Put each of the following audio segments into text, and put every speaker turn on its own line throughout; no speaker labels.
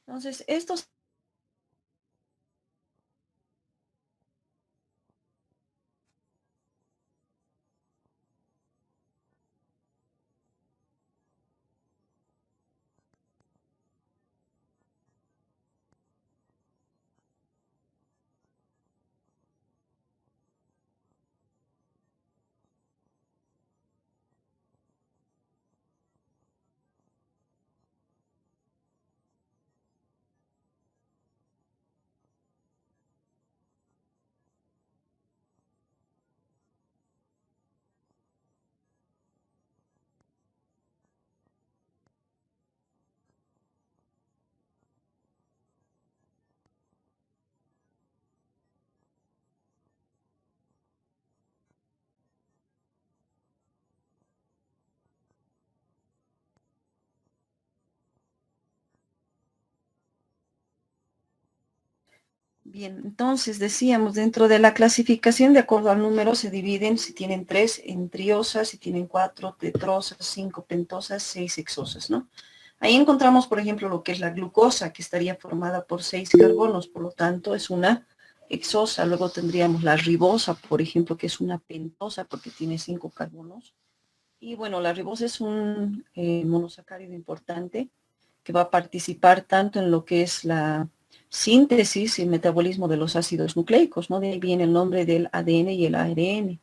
Entonces, estos Bien, entonces decíamos, dentro de la clasificación, de acuerdo al número, se dividen si tienen 3 entriosas, si tienen 4 tetrosas, 5 pentosas, 6 hexosas, ¿no? Ahí encontramos, por ejemplo, lo que es la glucosa, que estaría formada por 6 carbonos, por lo tanto es una hexosa. Luego tendríamos la ribosa, por ejemplo, que es una pentosa porque tiene 5 carbonos. Y bueno, la ribosa es un monosacárido importante que va a participar tanto en lo que es la síntesis y el metabolismo de los ácidos nucleicos, ¿no? De ahí viene el nombre del ADN y el ARN,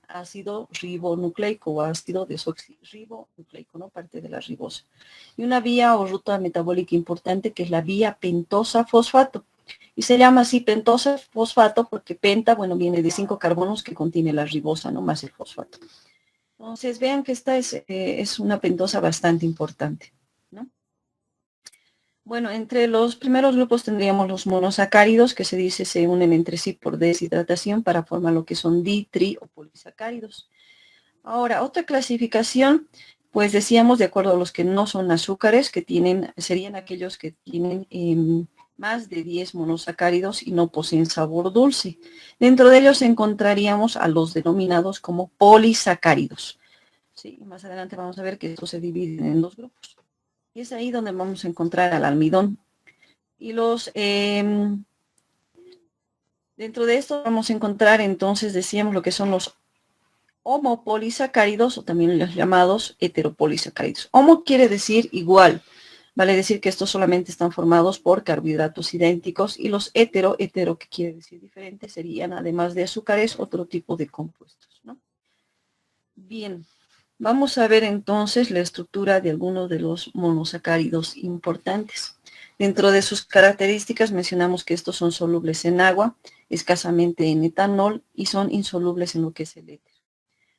ácido ribonucleico o ácido desoxirribonucleico, ¿no? Parte de la ribosa. Y una vía o ruta metabólica importante que es la vía pentosa fosfato. Y se llama así pentosa fosfato porque penta, bueno, viene de 5 carbonos que contiene la ribosa, ¿no? Más el fosfato. Entonces, vean que esta es una pentosa bastante importante, ¿no? Bueno, entre los primeros grupos tendríamos los monosacáridos, que se dice se unen entre sí por deshidratación para formar lo que son tri o polisacáridos. Ahora, otra clasificación, pues decíamos, de acuerdo a los que no son azúcares, que tienen, serían aquellos que tienen más de 10 monosacáridos y no poseen sabor dulce. Dentro de ellos encontraríamos a los denominados como polisacáridos. Sí, más adelante vamos a ver que estos se dividen en dos grupos. Y es ahí donde vamos a encontrar al almidón. Y dentro de esto vamos a encontrar entonces, decíamos, lo que son los homopolisacáridos o también los llamados heteropolisacáridos. Homo quiere decir igual, vale decir que estos solamente están formados por carbohidratos idénticos y los hetero que quiere decir diferente, serían además de azúcares otro tipo de compuestos, ¿no? Bien, vamos a ver entonces la estructura de algunos de los monosacáridos importantes. Dentro de sus características mencionamos que estos son solubles en agua, escasamente en etanol y son insolubles en lo que es el éter.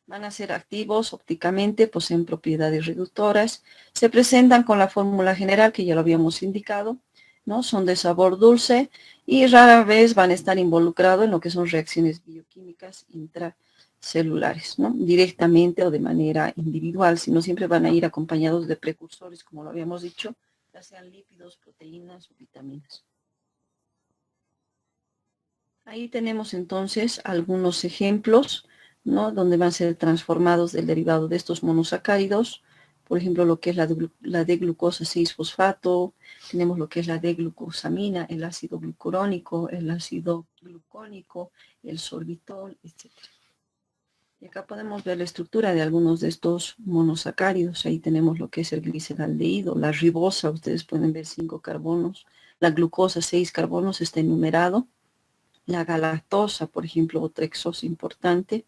Van a ser activos ópticamente, poseen propiedades reductoras, se presentan con la fórmula general que ya lo habíamos indicado, ¿no? Son de sabor dulce y rara vez van a estar involucrados en lo que son reacciones bioquímicas intracelulares, ¿no? Directamente o de manera individual, sino siempre van a ir acompañados de precursores, como lo habíamos dicho, ya sean lípidos, proteínas o vitaminas. Ahí tenemos entonces algunos ejemplos, ¿no? Donde van a ser transformados del derivado de estos monosacáridos. Por ejemplo, lo que es la D-glucosa 6-fosfato, tenemos lo que es la D-glucosamina, el ácido glucurónico, el ácido glucónico, el sorbitol, etc. Y acá podemos ver la estructura de algunos de estos monosacáridos. Ahí tenemos lo que es el gliceraldehído, la ribosa, ustedes pueden ver 5 carbonos, la glucosa 6 carbonos está enumerado. La galactosa, por ejemplo, otra hexosa importante,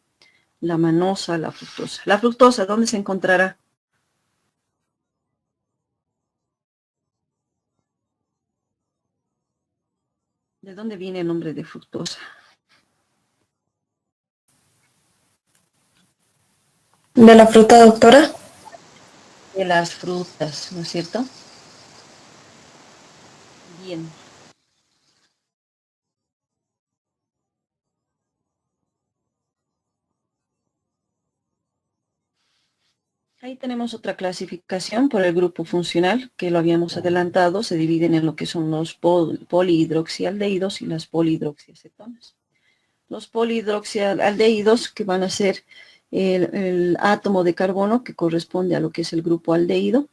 la manosa, la fructosa. La fructosa, ¿dónde se encontrará? ¿De dónde viene el nombre de fructosa?
¿De la fruta, doctora?
De las frutas, ¿no es cierto? Bien. Ahí tenemos otra clasificación por el grupo funcional, que lo habíamos adelantado, se dividen en lo que son los polihidroxialdehídos y las polihidroxiacetonas. Los polihidroxialdehídos, que van a ser el átomo de carbono que corresponde a lo que es el grupo aldehído,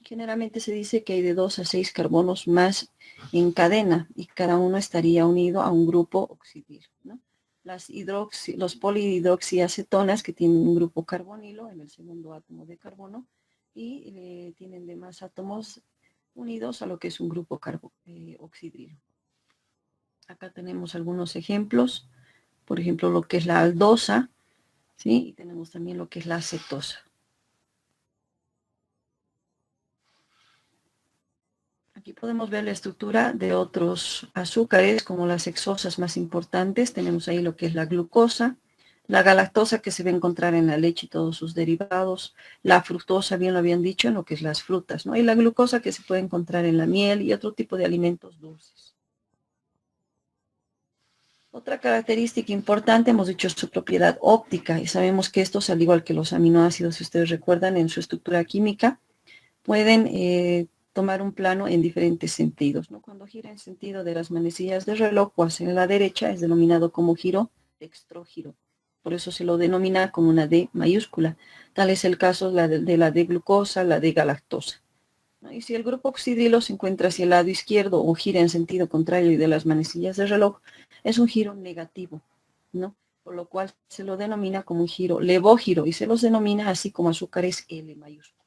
Generalmente se dice que hay de 2 a 6 carbonos más en cadena y cada uno estaría unido a un grupo oxidilo, ¿no? Los polihidroxiacetonas que tienen un grupo carbonilo en el segundo átomo de carbono y tienen demás átomos unidos a lo que es un grupo oxidilo. Acá tenemos algunos ejemplos, por ejemplo lo que es la aldosa, ¿sí? Y tenemos también lo que es la acetosa. Aquí podemos ver la estructura de otros azúcares, como las hexosas más importantes. Tenemos ahí lo que es la glucosa, la galactosa que se va a encontrar en la leche y todos sus derivados, la fructosa, bien lo habían dicho, en lo que es las frutas, ¿no? Y la glucosa que se puede encontrar en la miel y otro tipo de alimentos dulces. Otra característica importante, hemos dicho su propiedad óptica, y sabemos que estos, al igual que los aminoácidos, si ustedes recuerdan, en su estructura química, pueden tomar un plano en diferentes sentidos, ¿no? Cuando gira en sentido de las manecillas del reloj o hacia la derecha es denominado como giro dextrógiro. Por eso se lo denomina como una D mayúscula. Tal es el caso de la D-glucosa, la D-galactosa, ¿no? Y si el grupo oxidilo se encuentra hacia el lado izquierdo o gira en sentido contrario de las manecillas del reloj, es un giro negativo, ¿no? Por lo cual se lo denomina como un giro levógiro y se los denomina así como azúcares L mayúscula.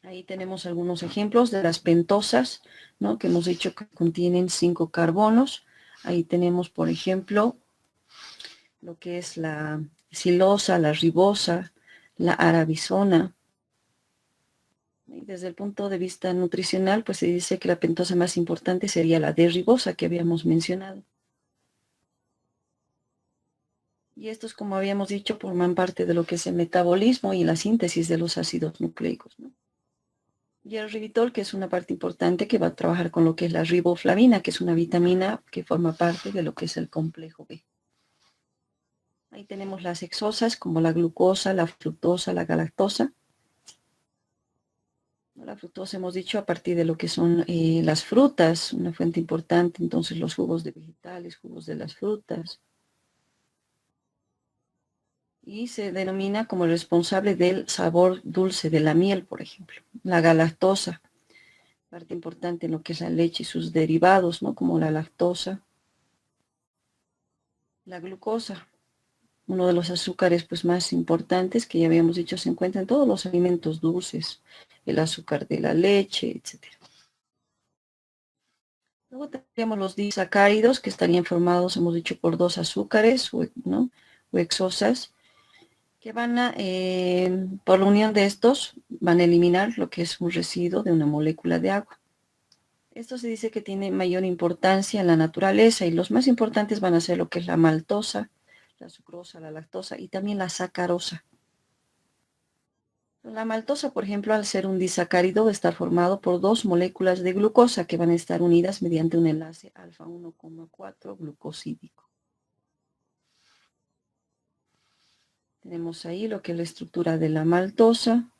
Ahí tenemos algunos ejemplos de las pentosas, ¿no? Que hemos dicho que contienen 5 carbonos. Ahí tenemos, por ejemplo, lo que es la silosa, la ribosa, la arabisona. Y desde el punto de vista nutricional, pues se dice que la pentosa más importante sería la D-ribosa que habíamos mencionado. Y estos, como habíamos dicho, forman parte de lo que es el metabolismo y la síntesis de los ácidos nucleicos, ¿no? Y el ribitol, que es una parte importante que va a trabajar con lo que es la riboflavina, que es una vitamina que forma parte de lo que es el complejo B. Ahí tenemos las hexosas como la glucosa, la fructosa, la galactosa. La fructosa hemos dicho a partir de lo que son las frutas, una fuente importante, entonces los jugos de vegetales, jugos de las frutas. Y se denomina como el responsable del sabor dulce de la miel, por ejemplo. La galactosa, parte importante en lo que es la leche y sus derivados, ¿no? Como la lactosa. La glucosa, uno de los azúcares pues, más importantes que ya habíamos dicho, se encuentra en todos los alimentos dulces, el azúcar de la leche, etcétera. Luego tendríamos los disacáridos que estarían formados, hemos dicho, por 2 azúcares, ¿no? O hexosas, que van a, por la unión de estos, van a eliminar lo que es un residuo de una molécula de agua. Esto se dice que tiene mayor importancia en la naturaleza y los más importantes van a ser lo que es la maltosa, la sucrosa, la lactosa y también la sacarosa. La maltosa, por ejemplo, al ser un disacárido, va a estar formado por 2 moléculas de glucosa que van a estar unidas mediante un enlace alfa 1,4 glucosídico. Tenemos ahí lo que es la estructura de la maltosa,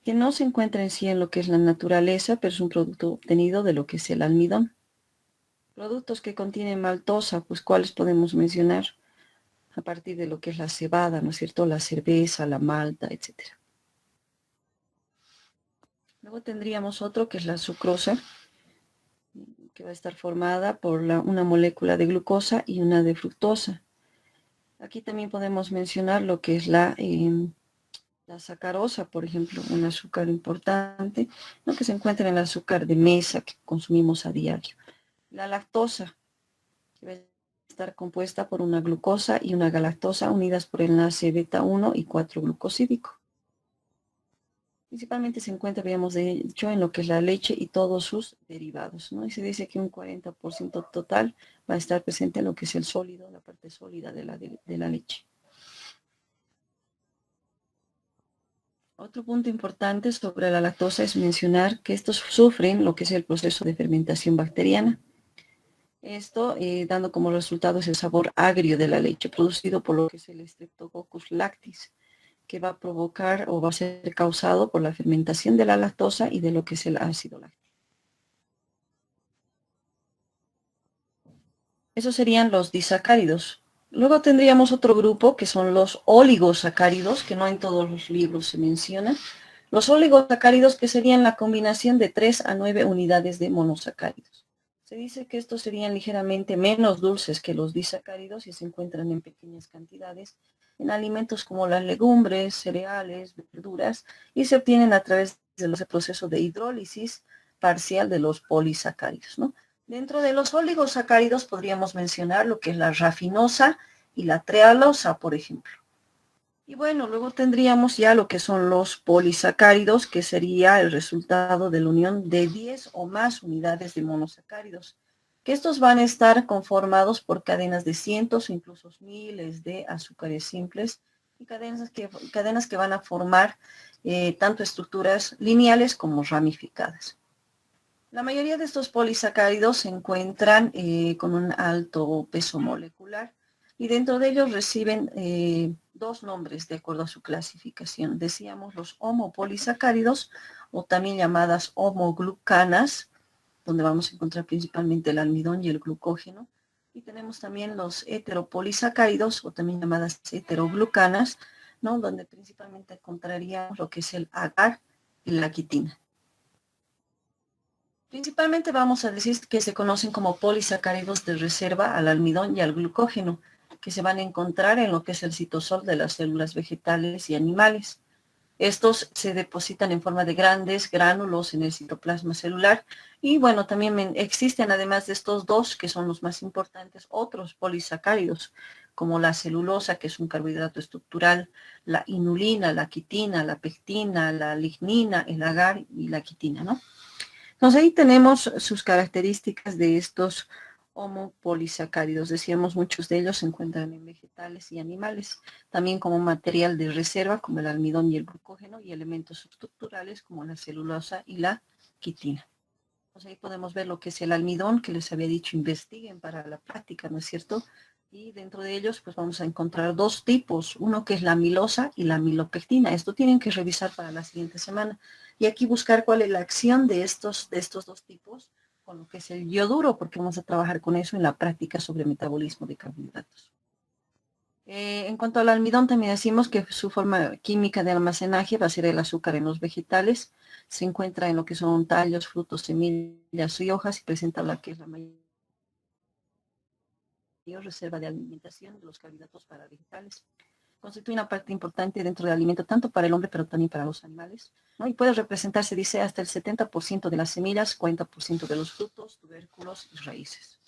que no se encuentra en sí en lo que es la naturaleza, pero es un producto obtenido de lo que es el almidón. Productos que contienen maltosa, pues ¿cuáles podemos mencionar? A partir de lo que es la cebada, ¿no es cierto? La cerveza, la malta, etcétera. Luego tendríamos otro que es la sucrosa, que va a estar formada por una molécula de glucosa y una de fructosa. Aquí también podemos mencionar lo que es la sacarosa, por ejemplo, un azúcar importante, ¿no? Que se encuentra en el azúcar de mesa que consumimos a diario. La lactosa, que va a estar compuesta por una glucosa y una galactosa unidas por enlace beta 1 y 4 glucosídico. Principalmente se encuentra, habíamos dicho, en lo que es la leche y todos sus derivados, ¿no? Y se dice que un 40% total va a estar presente en lo que es el sólido, la parte sólida de la leche. Otro punto importante sobre la lactosa es mencionar que estos sufren lo que es el proceso de fermentación bacteriana. Esto dando como resultado el sabor agrio de la leche, producido por lo que es el Streptococcus lactis, que va a provocar o va a ser causado por la fermentación de la lactosa y de lo que es el ácido láctico. Esos serían los disacáridos. Luego tendríamos otro grupo que son los oligosacáridos, que no en todos los libros se menciona. Los oligosacáridos, que serían la combinación de 3 a 9 unidades de monosacáridos. Se dice que estos serían ligeramente menos dulces que los disacáridos y se encuentran en pequeñas cantidades en alimentos como las legumbres, cereales, verduras, y se obtienen a través del proceso de hidrólisis parcial de los polisacáridos, ¿no? Dentro de los oligosacáridos podríamos mencionar lo que es la rafinosa y la trealosa, por ejemplo. Y bueno, luego tendríamos ya lo que son los polisacáridos, que sería el resultado de la unión de 10 o más unidades de monosacáridos, que estos van a estar conformados por cadenas de cientos o incluso miles de azúcares simples y cadenas que van a formar tanto estructuras lineales como ramificadas. La mayoría de estos polisacáridos se encuentran con un alto peso molecular y dentro de ellos reciben dos nombres de acuerdo a su clasificación. Decíamos los homopolisacáridos o también llamadas homoglucanas, donde vamos a encontrar principalmente el almidón y el glucógeno. Y tenemos también los heteropolisacáridos o también llamadas heteroglucanas, ¿no? Donde principalmente encontraríamos lo que es el agar y la quitina. Principalmente vamos a decir que se conocen como polisacáridos de reserva al almidón y al glucógeno, que se van a encontrar en lo que es el citosol de las células vegetales y animales. Estos se depositan en forma de grandes gránulos en el citoplasma celular y bueno, también existen además de estos dos, que son los más importantes, otros polisacáridos, como la celulosa, que es un carbohidrato estructural, la inulina, la quitina, la pectina, la lignina, el agar y la quitina, ¿no? Entonces ahí tenemos sus características de estos homopolisacáridos. Decíamos, muchos de ellos se encuentran en vegetales y animales, también como material de reserva, como el almidón y el glucógeno, y elementos estructurales como la celulosa y la quitina. Entonces ahí podemos ver lo que es el almidón, que les había dicho, investiguen para la práctica, ¿no es cierto? Y dentro de ellos, pues vamos a encontrar dos tipos, uno que es la amilosa y la amilopectina. Esto tienen que revisar para la siguiente semana. Y aquí buscar cuál es la acción de estos dos tipos con lo que es el yoduro, porque vamos a trabajar con eso en la práctica sobre metabolismo de carbohidratos. En cuanto al almidón, también decimos que su forma química de almacenaje va a ser el azúcar en los vegetales. Se encuentra en lo que son tallos, frutos, semillas y hojas y presenta la que es la mayor reserva de alimentación de los carbohidratos para vegetales. Constituye una parte importante dentro del alimento, tanto para el hombre, pero también para los animales, ¿no? Y puede representarse, dice, hasta el 70% de las semillas, 40% de los frutos, tubérculos y raíces.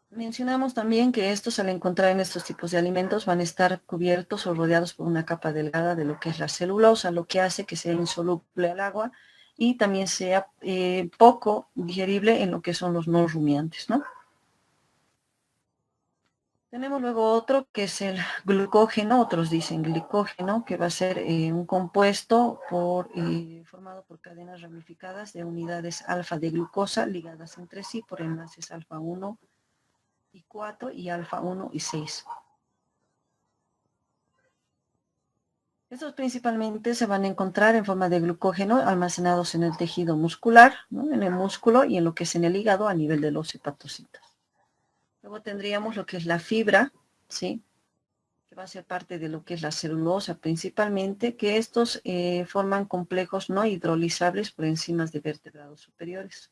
Mencionamos también que estos, al encontrar en estos tipos de alimentos, van a estar cubiertos o rodeados por una capa delgada de lo que es la celulosa, lo que hace que sea insoluble al agua y también sea poco digerible en lo que son los no rumiantes, ¿no? Tenemos luego otro que es el glucógeno, otros dicen glicógeno, que va a ser un compuesto formado por cadenas ramificadas de unidades alfa de glucosa ligadas entre sí por enlaces alfa 1 y 4 y alfa 1 y 6. Estos principalmente se van a encontrar en forma de glucógeno almacenados en el tejido muscular, ¿no? En el músculo y en lo que es en el hígado a nivel de los hepatocitos. Luego tendríamos lo que es la fibra, ¿sí? Que va a ser parte de lo que es la celulosa principalmente, que estos forman complejos no hidrolizables por enzimas de vertebrados superiores.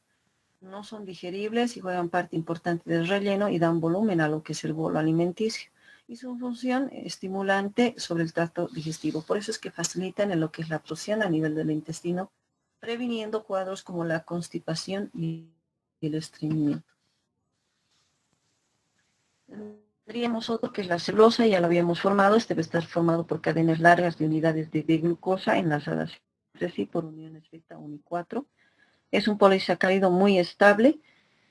No son digeribles y juegan parte importante del relleno y dan volumen a lo que es el bolo alimenticio. Y su función estimulante sobre el tracto digestivo. Por eso es que facilitan en lo que es la absorción a nivel del intestino, previniendo cuadros como la constipación y el estreñimiento. Tendríamos otro que es la celulosa, ya lo habíamos formado. Este debe estar formado por cadenas largas de unidades de glucosa enlazadas entre sí por uniones beta 1 y 4. Es un polisacárido muy estable,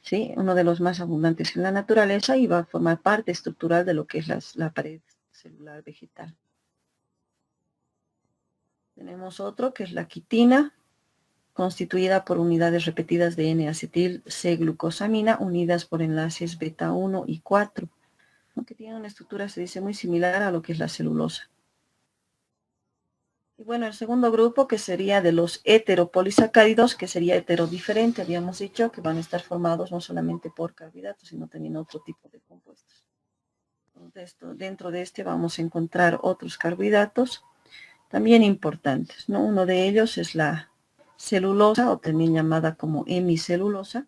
¿sí? Uno de los más abundantes en la naturaleza y va a formar parte estructural de lo que es la pared celular vegetal. Tenemos otro que es la quitina, constituida por unidades repetidas de N-acetil C-glucosamina unidas por enlaces beta 1 y 4. Que tiene una estructura, se dice, muy similar a lo que es la celulosa. Y bueno, el segundo grupo, que sería de los heteropolisacáridos, que sería heterodiferente, habíamos dicho que van a estar formados no solamente por carbohidratos, sino también otro tipo de compuestos. Dentro de este vamos a encontrar otros carbohidratos también importantes, ¿no? Uno de ellos es la celulosa, o también llamada como hemicelulosa,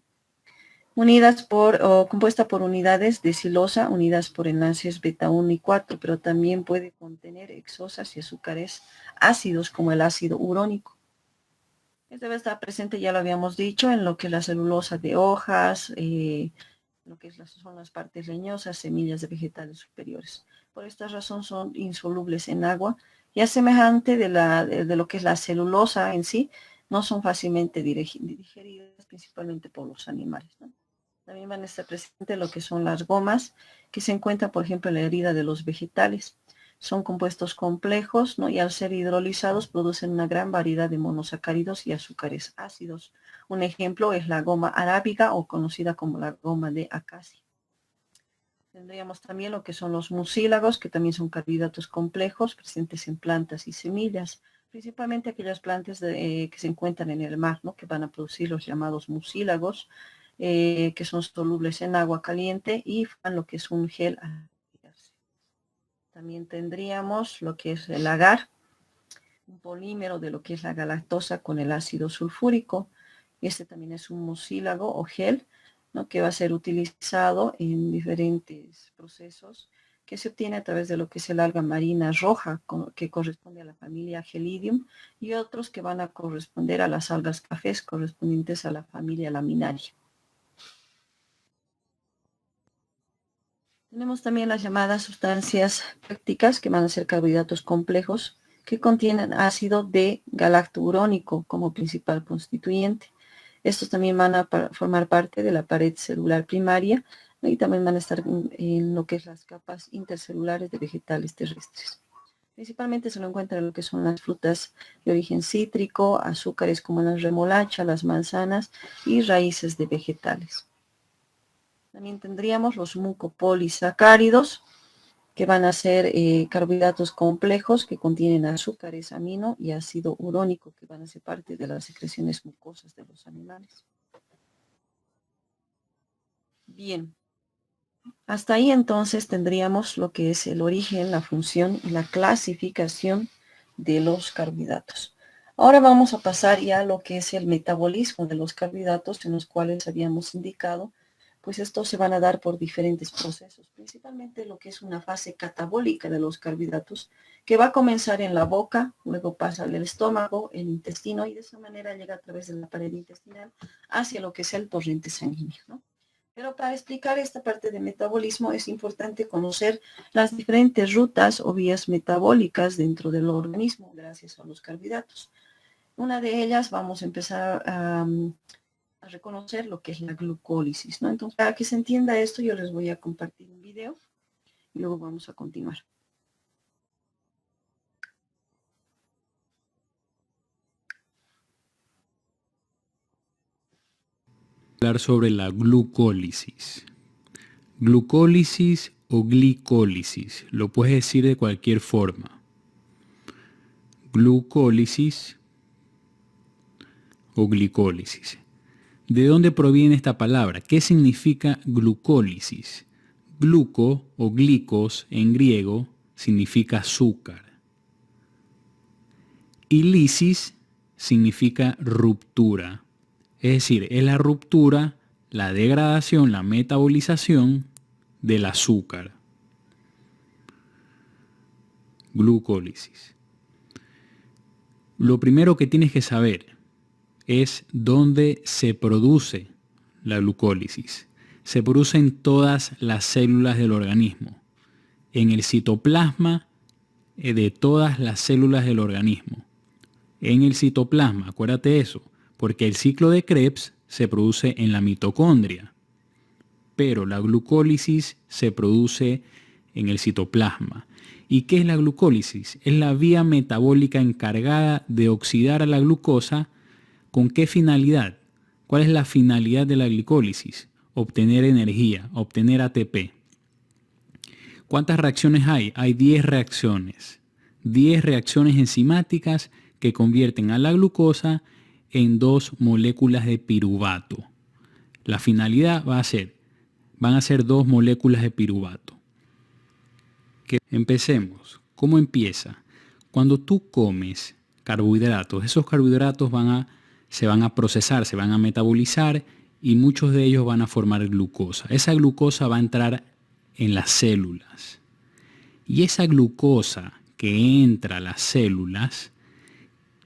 compuesta por unidades de silosa unidas por enlaces beta 1 y 4, pero también puede contener hexosas y azúcares ácidos como el ácido urónico. Este debe estar presente, ya lo habíamos dicho, en lo que es la celulosa de hojas, lo que son las partes leñosas, semillas de vegetales superiores. Por esta razón son insolubles en agua y a semejante de lo que es la celulosa en sí, no son fácilmente digeridas, principalmente por los animales, ¿no? También van a estar presentes lo que son las gomas, que se encuentran, por ejemplo, en la herida de los vegetales. Son compuestos complejos, ¿no? Y al ser hidrolizados producen una gran variedad de monosacáridos y azúcares ácidos. Un ejemplo es la goma arábiga o conocida como la goma de acacia. Tendríamos también lo que son los mucílagos, que también son carbohidratos complejos presentes en plantas y semillas, principalmente aquellas plantas que se encuentran en el mar, ¿no? Que van a producir los llamados mucílagos, que son solubles en agua caliente y forman lo que es un gel al aplicarse. También tendríamos lo que es el agar, un polímero de lo que es la galactosa con el ácido sulfúrico. Este también es un mucílago o gel, ¿no? Que va a ser utilizado en diferentes procesos que se obtiene a través de lo que es el alga marina roja, que corresponde a la familia Gelidium, y otros que van a corresponder a las algas cafés correspondientes a la familia Laminaria. Tenemos también las llamadas sustancias prácticas, que van a ser carbohidratos complejos que contienen ácido de galacturónico como principal constituyente. Estos también van a formar parte de la pared celular primaria, ¿no? Y también van a estar en lo que es las capas intercelulares de vegetales terrestres. Principalmente se lo encuentra en lo que son las frutas de origen cítrico, azúcares como la remolacha, las manzanas y raíces de vegetales. También tendríamos los mucopolisacáridos, que van a ser carbohidratos complejos que contienen azúcares, amino y ácido urónico, que van a ser parte de las secreciones mucosas de los animales. Bien, hasta ahí entonces tendríamos lo que es el origen, la función y la clasificación de los carbohidratos. Ahora vamos a pasar ya a lo que es el metabolismo de los carbohidratos, en los cuales habíamos indicado, pues estos se van a dar por diferentes procesos, principalmente lo que es una fase catabólica de los carbohidratos, que va a comenzar en la boca, luego pasa al estómago, el intestino, y de esa manera llega a través de la pared intestinal hacia lo que es el torrente sanguíneo, ¿no? Pero para explicar esta parte de metabolismo es importante conocer las diferentes rutas o vías metabólicas dentro del organismo gracias a los carbohidratos. Una de ellas vamos a empezar a reconocer lo que es la glucólisis, ¿no? Entonces, para que se entienda esto, yo les voy a compartir un video y luego vamos a continuar.
Hablar sobre la glucólisis. Glucólisis o glicólisis, lo puedes decir de cualquier forma. Glucólisis o glicólisis. ¿De dónde proviene esta palabra? ¿Qué significa glucólisis? Gluco o glicos en griego significa azúcar. Y lisis significa ruptura. Es decir, es la ruptura, la degradación, la metabolización del azúcar. Glucólisis. Lo primero que tienes que saber es dónde se produce la glucólisis. Se produce en todas las células del organismo, en el citoplasma de todas las células del organismo. En el citoplasma, acuérdate eso, porque el ciclo de Krebs se produce en la mitocondria, pero la glucólisis se produce en el citoplasma. ¿Y qué es la glucólisis? Es la vía metabólica encargada de oxidar a la glucosa. ¿Con qué finalidad? ¿Cuál es la finalidad de la glicólisis? Obtener energía, obtener ATP. ¿Cuántas reacciones hay? Hay 10 reacciones. 10 reacciones enzimáticas que convierten a la glucosa en 2 moléculas de piruvato. La finalidad van a ser 2 moléculas de piruvato. Empecemos. ¿Cómo empieza? Cuando tú comes carbohidratos, esos carbohidratos se van a procesar, se van a metabolizar y muchos de ellos van a formar glucosa. Esa glucosa va a entrar en las células. Y esa glucosa que entra a las células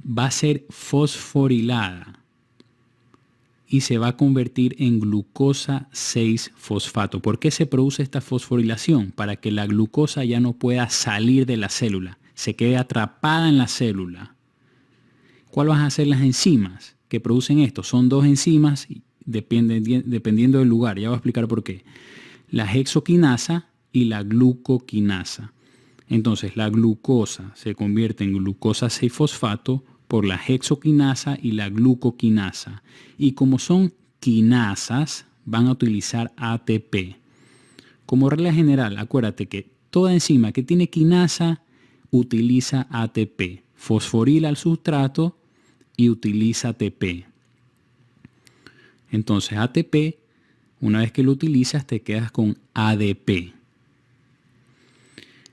va a ser fosforilada y se va a convertir en glucosa 6-fosfato. ¿Por qué se produce esta fosforilación? Para que la glucosa ya no pueda salir de la célula, se quede atrapada en la célula. ¿Cuáles van a ser las enzimas que producen esto? Son dos enzimas dependiendo del lugar. Ya voy a explicar por qué. La hexoquinasa y la glucoquinasa. Entonces la glucosa se convierte en glucosa 6-fosfato por la hexoquinasa y la glucoquinasa. Y como son quinasas, van a utilizar ATP. Como regla general, acuérdate que toda enzima que tiene quinasa utiliza ATP. Fosforila el sustrato y utiliza ATP. Entonces ATP, una vez que lo utilizas, te quedas con ADP.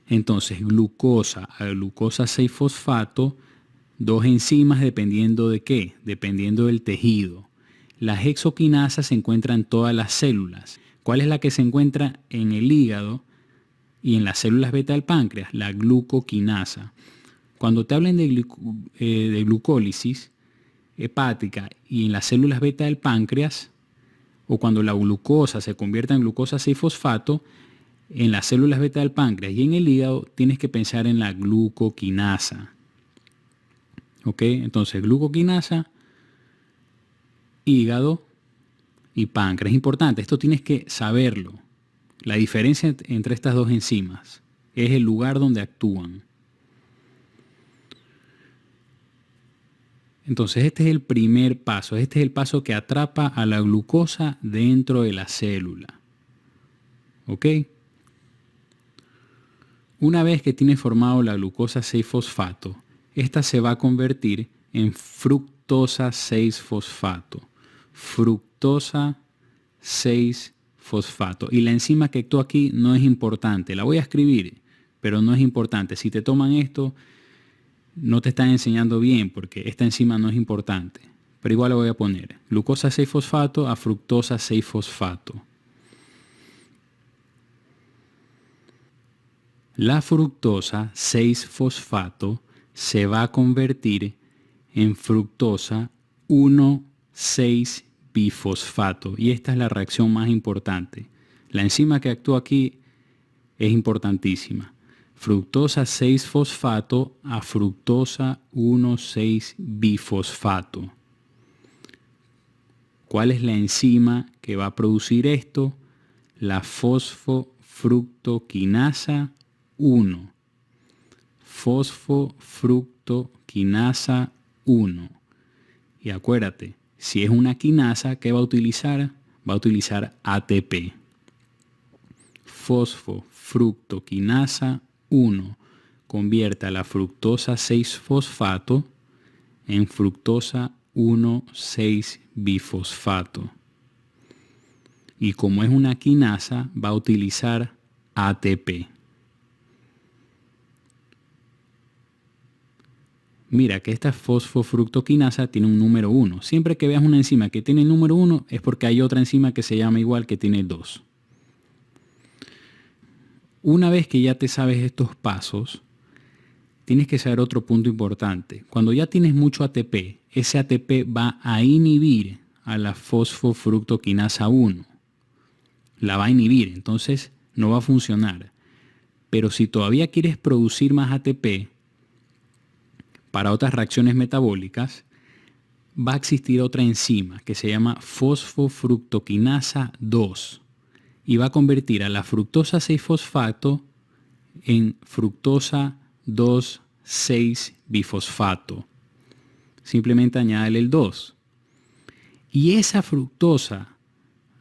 Entonces glucosa a glucosa 6-fosfato, dos enzimas dependiendo de qué, dependiendo del tejido. La hexoquinasa se encuentra en todas las células. ¿Cuál es la que se encuentra en el hígado y en las células beta del páncreas? La glucoquinasa. Cuando te hablen de glucólisis hepática y en las células beta del páncreas, o cuando la glucosa se convierta en glucosa 6-fosfato, en las células beta del páncreas y en el hígado, tienes que pensar en la glucoquinasa. ¿Ok? Entonces, glucoquinasa, hígado y páncreas. Es importante, esto tienes que saberlo. La diferencia entre estas dos enzimas es el lugar donde actúan. Entonces, este es el primer paso. Este es el paso que atrapa a la glucosa dentro de la célula. ¿Ok? Una vez que tiene formado la glucosa 6-fosfato, esta se va a convertir en fructosa 6-fosfato. Fructosa 6-fosfato. Y la enzima que actúa aquí no es importante. La voy a escribir, pero no es importante. Si te toman esto, no te están enseñando bien porque esta enzima no es importante. Pero igual la voy a poner. Glucosa 6-fosfato a fructosa 6-fosfato. La fructosa 6-fosfato se va a convertir en fructosa 1,6-bifosfato. Y esta es la reacción más importante. La enzima que actúa aquí es importantísima. Fructosa 6-fosfato a fructosa 1,6-bifosfato. ¿Cuál es la enzima que va a producir esto? La fosfofructoquinasa 1. Fosfofructoquinasa 1. Y acuérdate, si es una quinasa, ¿qué va a utilizar? Va a utilizar ATP. Fosfofructoquinasa 1 convierte a la fructosa 6-fosfato en fructosa 1,6-bifosfato. Y como es una quinasa, va a utilizar ATP. Mira que esta fosfofructoquinasa tiene un número 1. Siempre que veas una enzima que tiene el número 1 es porque hay otra enzima que se llama igual que tiene 2. Una vez que ya te sabes estos pasos, tienes que saber otro punto importante. Cuando ya tienes mucho ATP, ese ATP va a inhibir a la fosfofructoquinasa 1. La va a inhibir, entonces no va a funcionar. Pero si todavía quieres producir más ATP para otras reacciones metabólicas, va a existir otra enzima que se llama fosfofructoquinasa 2 y va a convertir a la fructosa 6-fosfato en fructosa 2,6-bifosfato. Simplemente añádele el 2. Y esa fructosa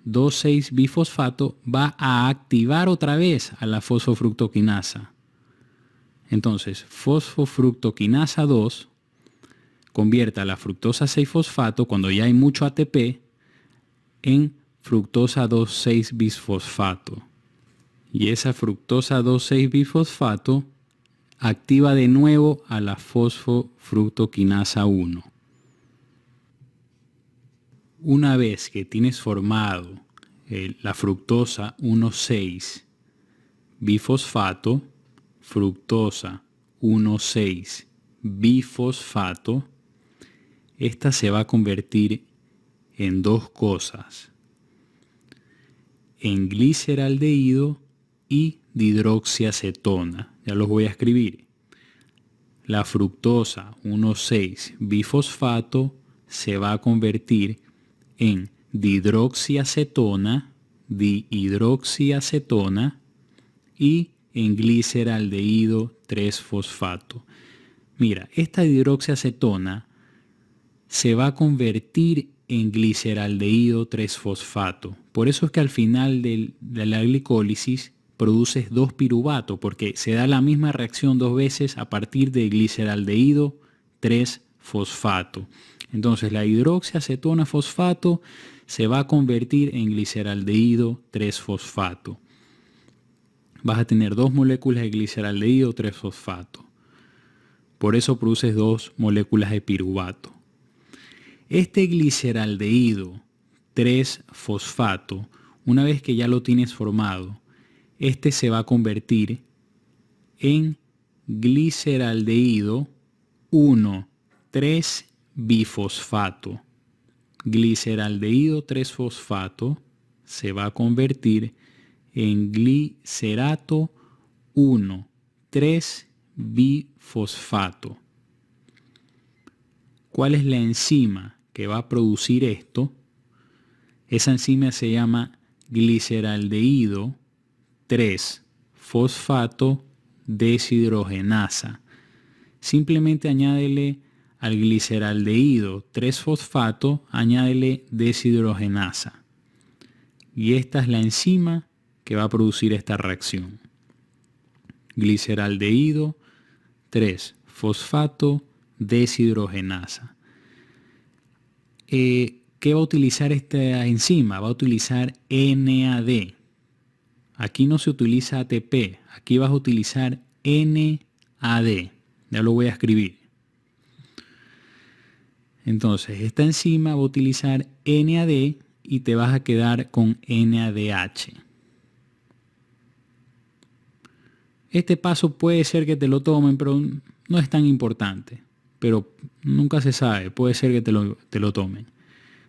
2,6-bifosfato va a activar otra vez a la fosfofructoquinasa. Entonces, fosfofructoquinasa 2 convierte a la fructosa 6-fosfato, cuando ya hay mucho ATP, en fructosa 2,6-bisfosfato. Y esa fructosa 2,6-bifosfato activa de nuevo a la fosfofructoquinasa 1. Una vez que tienes formado la fructosa 1,6-bifosfato, fructosa 1,6-bifosfato, esta se va a convertir en dos cosas, en gliceraldehído y dihidroxiacetona. Ya los voy a escribir. La fructosa 1,6-bifosfato se va a convertir en dihidroxiacetona y en gliceraldehído 3-fosfato. Mira, esta dihidroxiacetona se va a convertir en gliceraldehído 3-fosfato. Por eso es que al final de la glicólisis produces 2-piruvato, porque se da la misma reacción dos veces a partir de gliceraldehído 3-fosfato. Entonces la hidroxiacetona fosfato se va a convertir en gliceraldehído 3-fosfato. Vas a tener 2 moléculas de gliceraldehído 3-fosfato. Por eso produces 2 moléculas de piruvato. Este gliceraldehído 3-fosfato, una vez que ya lo tienes formado, este se va a convertir en gliceraldehído 1,3-bifosfato. Gliceraldehído 3-fosfato se va a convertir en glicerato 1,3-bifosfato. ¿Cuál es la enzima que va a producir esto? Esa enzima se llama gliceraldehído 3-fosfato deshidrogenasa. Simplemente añádele al gliceraldehído 3-fosfato, añádele deshidrogenasa. Y esta es la enzima que va a producir esta reacción. Gliceraldehído 3-fosfato deshidrogenasa. ¿Qué va a utilizar esta enzima? Va a utilizar NAD. Aquí no se utiliza ATP, aquí vas a utilizar NAD. Ya lo voy a escribir. Entonces, esta enzima va a utilizar NAD y te vas a quedar con NADH. Este paso puede ser que te lo tomen, pero no es tan importante. Pero nunca se sabe, puede ser que te lo tomen.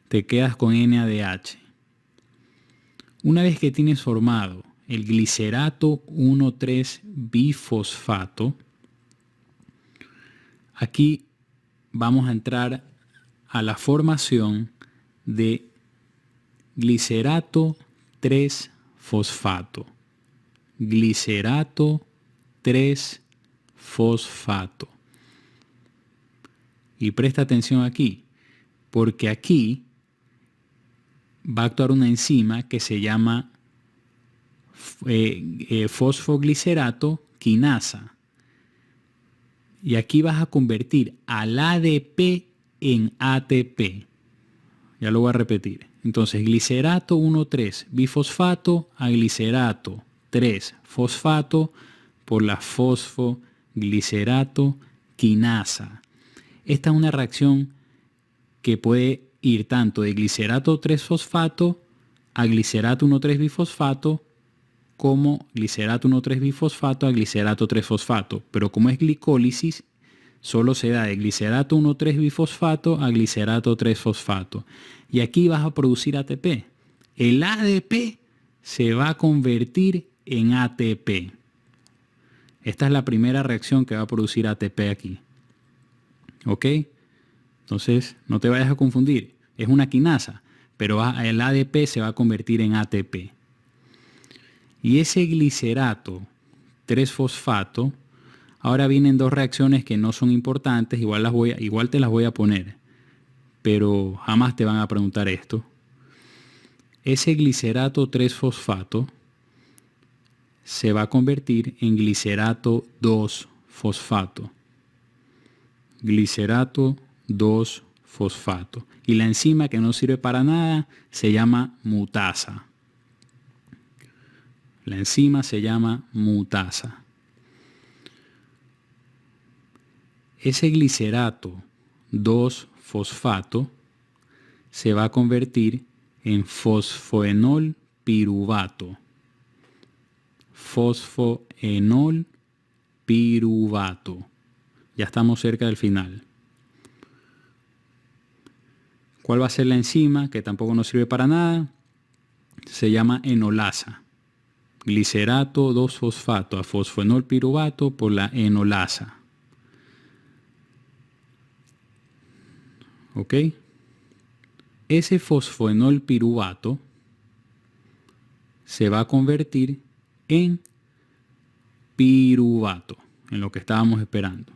Te quedas con NADH. Una vez que tienes formado el glicerato 1,3-bifosfato, aquí vamos a entrar a la formación de glicerato 3-fosfato. Glicerato 3-fosfato. Y presta atención aquí, porque aquí va a actuar una enzima que se llama fosfoglicerato quinasa. Y aquí vas a convertir al ADP en ATP. Ya lo voy a repetir. Entonces, glicerato 1,3-bifosfato a glicerato 3-fosfato por la fosfoglicerato quinasa. Esta es una reacción que puede ir tanto de glicerato 3-fosfato a glicerato 1,3-bifosfato como glicerato 1,3-bifosfato a glicerato 3-fosfato. Pero como es glicólisis, solo se da de glicerato 1,3-bifosfato a glicerato 3-fosfato. Y aquí vas a producir ATP. El ADP se va a convertir en ATP. Esta es la primera reacción que va a producir ATP aquí. ¿Ok? Entonces, no te vayas a confundir. Es una quinasa, pero el ADP se va a convertir en ATP. Y ese glicerato 3-fosfato, ahora vienen dos reacciones que no son importantes, igual te las voy a poner, pero jamás te van a preguntar esto. Ese glicerato 3-fosfato se va a convertir en glicerato 2-fosfato. Glicerato 2-fosfato. Y la enzima que no sirve para nada se llama mutasa. La enzima se llama mutasa. Ese glicerato 2-fosfato se va a convertir en fosfoenol piruvato. Fosfoenol piruvato. Ya estamos cerca del final. ¿Cuál va a ser la enzima? Que tampoco nos sirve para nada. Se llama enolasa. Glicerato 2-fosfato a fosfoenol piruvato por la enolasa. ¿Ok? Ese fosfoenol piruvato se va a convertir en piruvato, en lo que estábamos esperando.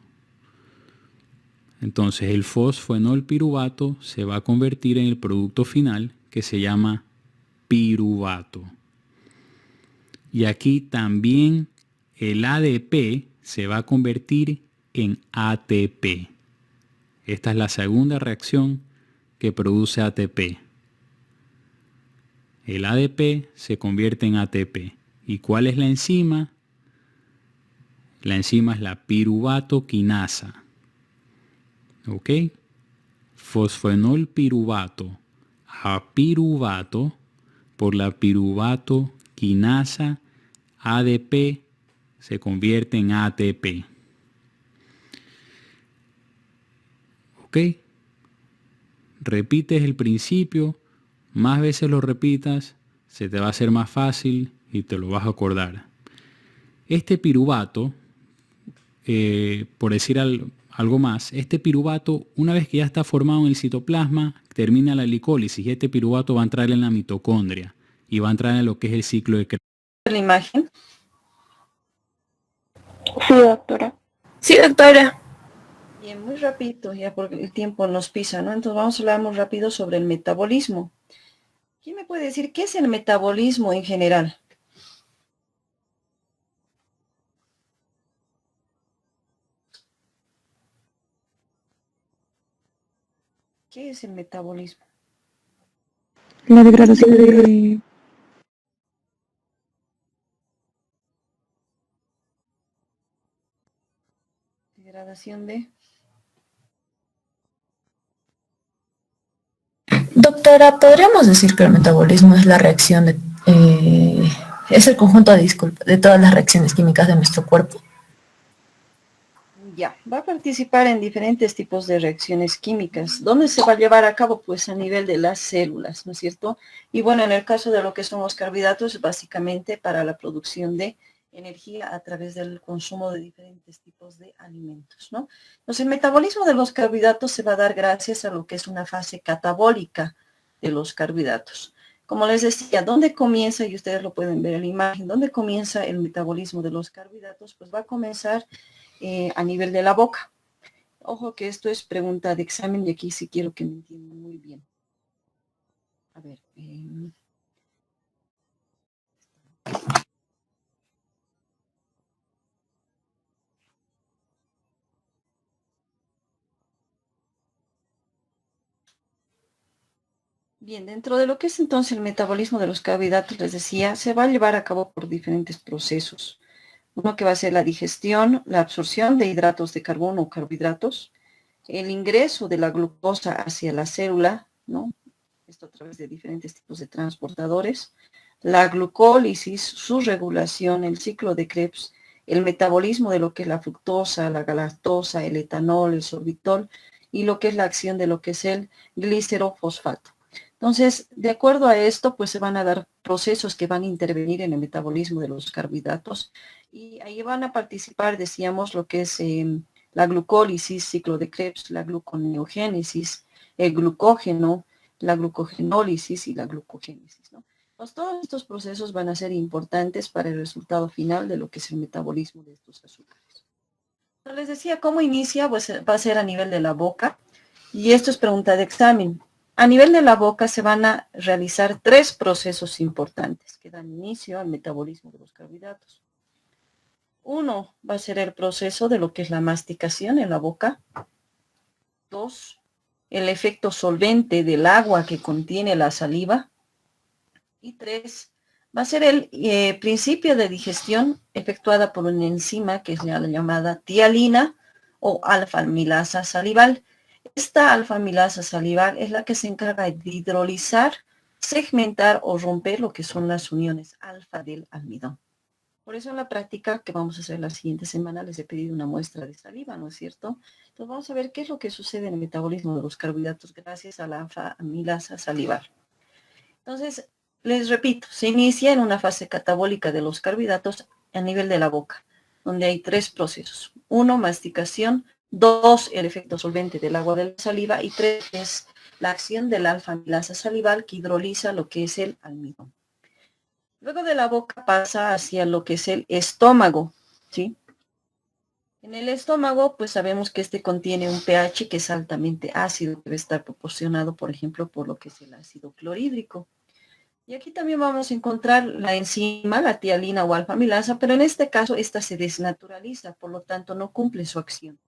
Entonces el fosfoenol piruvato se va a convertir en el producto final que se llama piruvato. Y aquí también el ADP se va a convertir en ATP. Esta es la segunda reacción que produce ATP. El ADP se convierte en ATP. ¿Y cuál es la enzima? La enzima es la piruvato quinasa. ¿Ok? Fosfoenol piruvato a piruvato por la piruvato quinasa ADP se convierte en ATP. ¿Ok? Repites el principio, más veces lo repitas, se te va a hacer más fácil y te lo vas a acordar. Este piruvato, por decir algo más, este piruvato, una vez que ya está formado en el citoplasma, termina la glicólisis y este piruvato va a entrar en la mitocondria y va a entrar en lo que es el ciclo de Krebs.
La imagen.
Sí, doctora. Sí, doctora.
Bien, muy rápido, ya porque el tiempo nos pisa, ¿no? Entonces vamos a hablar muy rápido sobre el metabolismo. ¿Quién me puede decir qué es el metabolismo en general? ¿Qué es el metabolismo?
La degradación de...
Degradación de...
Doctora, ¿podríamos decir que el metabolismo es la reacción es el conjunto de todas las reacciones químicas de nuestro cuerpo?
Ya, va a participar en diferentes tipos de reacciones químicas. ¿Dónde se va a llevar a cabo? Pues a nivel de las células, ¿no es cierto? Y bueno, en el caso de lo que son los carbohidratos, básicamente para la producción de energía a través del consumo de diferentes tipos de alimentos, ¿no? Entonces, el metabolismo de los carbohidratos se va a dar gracias a lo que es una fase catabólica de los carbohidratos. Como les decía, ¿dónde comienza? Y ustedes lo pueden ver en la imagen, ¿dónde comienza el metabolismo de los carbohidratos? Pues va a comenzar a nivel de la boca. Ojo que esto es pregunta de examen y aquí sí quiero que me entiendan muy bien. A ver. Bien, dentro de lo que es entonces el metabolismo de los carbohidratos, les decía, se va a llevar a cabo por diferentes procesos. Uno que va a ser la digestión, la absorción de hidratos de carbono o carbohidratos, el ingreso de la glucosa hacia la célula, ¿no? Esto a través de diferentes tipos de transportadores, la glucólisis, su regulación, el ciclo de Krebs, el metabolismo de lo que es la fructosa, la galactosa, el etanol, el sorbitol y lo que es la acción de lo que es el glicerofosfato. Entonces, de acuerdo a esto, pues se van a dar procesos que van a intervenir en el metabolismo de los carbohidratos y ahí van a participar, decíamos, lo que es la glucólisis, ciclo de Krebs, la gluconeogénesis, el glucógeno, la glucogenólisis y la glucogénesis, ¿no? Pues todos estos procesos van a ser importantes para el resultado final de lo que es el metabolismo de estos azúcares. Les decía, ¿cómo inicia? Pues va a ser a nivel de la boca y esto es pregunta de examen. A nivel de la boca se van a realizar 3 procesos importantes que dan inicio al metabolismo de los carbohidratos. Uno va a ser el proceso de lo que es la masticación en la boca. 2, el efecto solvente del agua que contiene la saliva. Y 3, va a ser el principio de digestión efectuada por una enzima que es la llamada tialina o alfa-amilasa salival. Esta alfa-amilasa salival es la que se encarga de hidrolizar, segmentar o romper lo que son las uniones alfa del almidón. Por eso en la práctica que vamos a hacer la siguiente semana les he pedido una muestra de saliva, ¿no es cierto? Entonces vamos a ver qué es lo que sucede en el metabolismo de los carbohidratos gracias a la alfa-amilasa salival. Entonces, les repito, se inicia en una fase catabólica de los carbohidratos a nivel de la boca, donde hay 3 procesos. 1, masticación. 2, el efecto solvente del agua de la saliva. Y 3, es la acción de la alfa-amilasa salival que hidroliza lo que es el almidón. Luego de la boca pasa hacia lo que es el estómago, ¿sí? En el estómago, pues sabemos que este contiene un pH que es altamente ácido, que debe estar proporcionado, por ejemplo, por lo que es el ácido clorhídrico. Y aquí también vamos a encontrar la enzima, la tialina o alfa-amilasa, pero en este caso esta se desnaturaliza, por lo tanto no cumple su acción.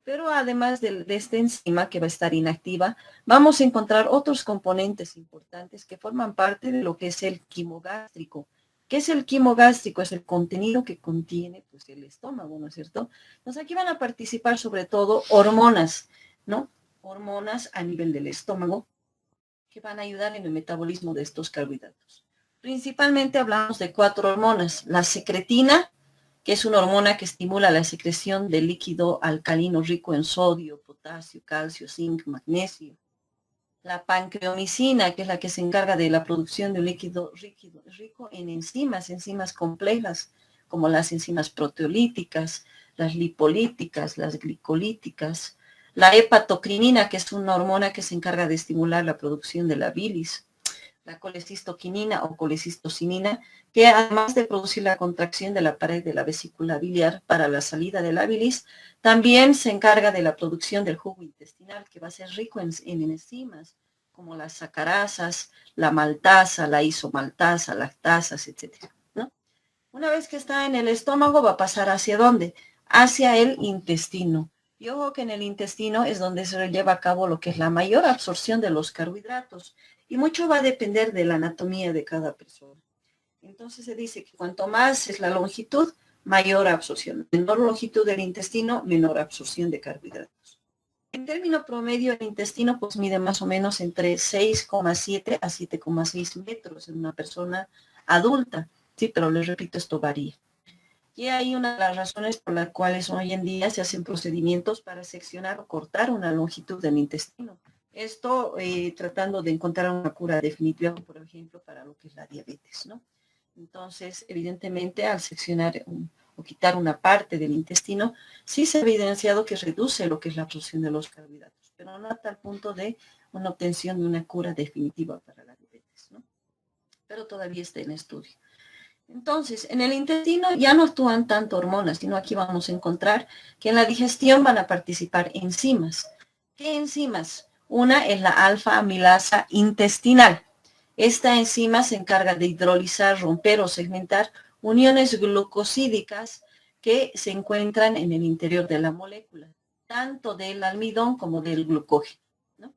Pero además de esta enzima que va a estar inactiva, vamos a encontrar otros componentes importantes que forman parte de lo que es el quimo gástrico. ¿Qué es el quimo gástrico? Es el contenido que contiene pues, el estómago, ¿no es cierto? Entonces aquí van a participar sobre todo hormonas, ¿no? Hormonas a nivel del estómago que van a ayudar en el metabolismo de estos carbohidratos. Principalmente hablamos de 4 hormonas. La secretina, que es una hormona que estimula la secreción de líquido alcalino rico en sodio, potasio, calcio, zinc, magnesio. La pancreomicina, que es la que se encarga de la producción de un líquido rico en enzimas complejas, como las enzimas proteolíticas, las lipolíticas, las glicolíticas. La hepatocrinina, que es una hormona que se encarga de estimular la producción de la bilis. La colecistoquinina o colecistocinina, que además de producir la contracción de la pared de la vesícula biliar para la salida de la bilis, también se encarga de la producción del jugo intestinal, que va a ser rico en enzimas, como las sacarasas, la maltasa, la isomaltasa, lactasas, etc. ¿no? Una vez que está en el estómago, va a pasar ¿hacia dónde? Hacia el intestino. Y ojo que en el intestino es donde se lleva a cabo lo que es la mayor absorción de los carbohidratos. Y mucho va a depender de la anatomía de cada persona. Entonces se dice que cuanto más es la longitud, mayor absorción. Menor longitud del intestino, menor absorción de carbohidratos. En término promedio, el intestino pues mide más o menos entre 6,7 a 7,6 metros en una persona adulta. Sí, pero les repito, esto varía. Y hay una de las razones por las cuales hoy en día se hacen procedimientos para seccionar o cortar una longitud del intestino. Esto tratando de encontrar una cura definitiva, por ejemplo, para lo que es la diabetes, ¿no? Entonces, evidentemente, al seccionar o quitar una parte del intestino, sí se ha evidenciado que reduce lo que es la absorción de los carbohidratos, pero no a tal punto de una obtención de una cura definitiva para la diabetes, ¿no? Pero todavía está en estudio. Entonces, en el intestino ya no actúan tanto hormonas, sino aquí vamos a encontrar que en la digestión van a participar enzimas. ¿Qué enzimas? Una es la alfa-amilasa intestinal. Esta enzima se encarga de hidrolizar, romper o segmentar uniones glucosídicas que se encuentran en el interior de la molécula, tanto del almidón como del glucógeno, ¿no?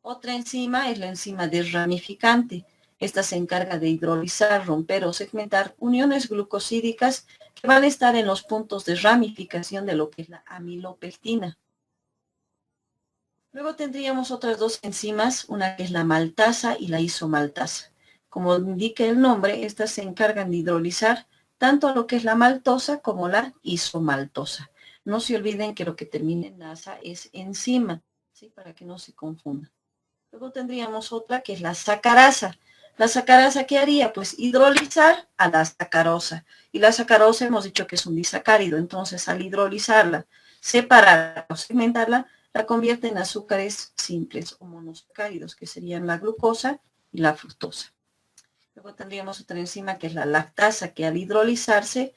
Otra enzima es la enzima desramificante. Esta se encarga de hidrolizar, romper o segmentar uniones glucosídicas que van a estar en los puntos de ramificación de lo que es la amilopectina. Luego tendríamos otras 2 enzimas, una que es la maltasa y la isomaltasa. Como indica el nombre, estas se encargan de hidrolizar tanto lo que es la maltosa como la isomaltosa. No se olviden que lo que termina en asa es enzima, ¿sí? Para que no se confunda. Luego tendríamos otra que es la sacarasa. ¿La sacarasa qué haría? Pues hidrolizar a la sacarosa. Y la sacarosa hemos dicho que es un disacárido. Entonces, al hidrolizarla, separarla o segmentarla, la convierte en azúcares simples o monosacáridos, que serían la glucosa y la fructosa. Luego tendríamos otra enzima que es la lactasa, que al hidrolizarse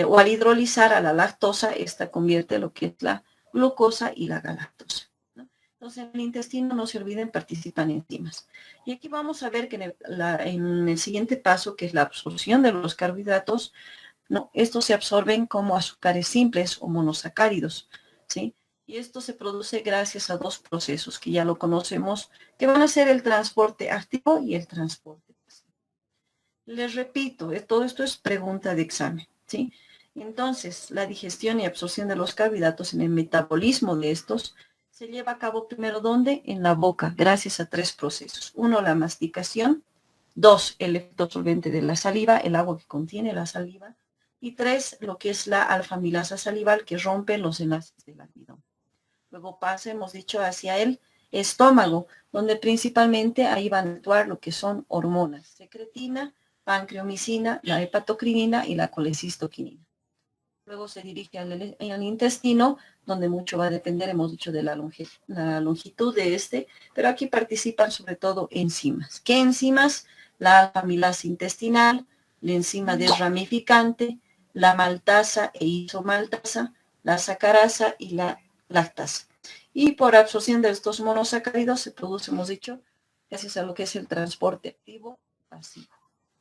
o al hidrolizar a la lactosa, esta convierte lo que es la glucosa y la galactosa. Entonces, en el intestino, no se olviden, participan enzimas. Y aquí vamos a ver que en el siguiente paso, que es la absorción de los carbohidratos, ¿no? Estos se absorben como azúcares simples o monosacáridos, ¿sí? Y esto se produce gracias a 2 procesos que ya lo conocemos, que van a ser el transporte activo y el transporte pasivo. Les repito, todo esto es pregunta de examen, ¿sí? Entonces, la digestión y absorción de los carbohidratos en el metabolismo de estos se lleva a cabo primero, ¿dónde? En la boca, gracias a 3 procesos. 1, la masticación. 2, el efecto solvente de la saliva, el agua que contiene la saliva. Y 3, lo que es la alfa-amilasa salival que rompe los enlaces del almidón. Luego pasa, hemos dicho, hacia el estómago, donde principalmente ahí van a actuar lo que son hormonas, secretina, pancreomicina, la hepatocrinina y la colecistoquinina. Luego se dirige al intestino, donde mucho va a depender, hemos dicho, de la longitud de este, pero aquí participan sobre todo enzimas. ¿Qué enzimas? La alfa-amilasa intestinal, la enzima desramificante, la maltasa e isomaltasa, la sacarasa y la lactasa. Y por absorción de estos monosacáridos se produce, hemos dicho, gracias a lo que es el transporte activo pasivo.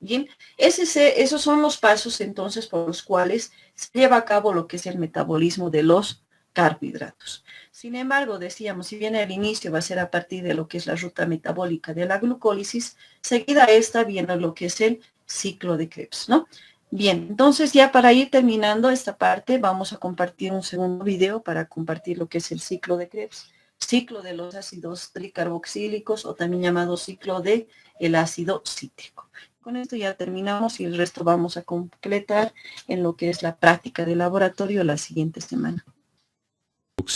Bien, esos son los pasos entonces por los cuales se lleva a cabo lo que es el metabolismo de los carbohidratos. Sin embargo, decíamos, si bien el inicio va a ser a partir de lo que es la ruta metabólica de la glucólisis, seguida esta viene lo que es el ciclo de Krebs, ¿no? Bien, entonces ya para ir terminando esta parte, vamos a compartir un segundo video para compartir lo que es el ciclo de Krebs, ciclo de los ácidos tricarboxílicos o también llamado ciclo de el ácido cítrico. Con esto ya terminamos y el resto vamos a completar en lo que es la práctica de laboratorio la siguiente semana.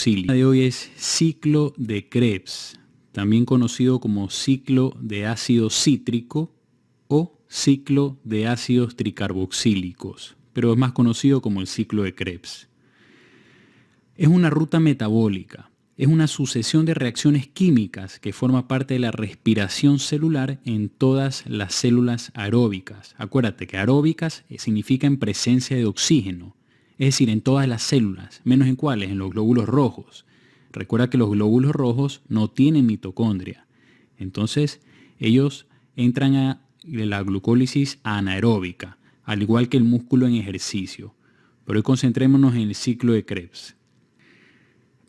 El de hoy es ciclo de Krebs, también conocido como ciclo de ácido cítrico o ciclo de ácidos tricarboxílicos, pero es más conocido como el ciclo de Krebs. Es una ruta metabólica, es una sucesión de reacciones químicas que forma parte de la respiración celular en todas las células aeróbicas. Acuérdate que aeróbicas significa en presencia de oxígeno, es decir, en todas las células, menos en cuáles, en los glóbulos rojos. Recuerda que los glóbulos rojos no tienen mitocondria, entonces ellos entran a la glucólisis anaeróbica, al igual que el músculo en ejercicio. Pero hoy concentrémonos en el ciclo de Krebs.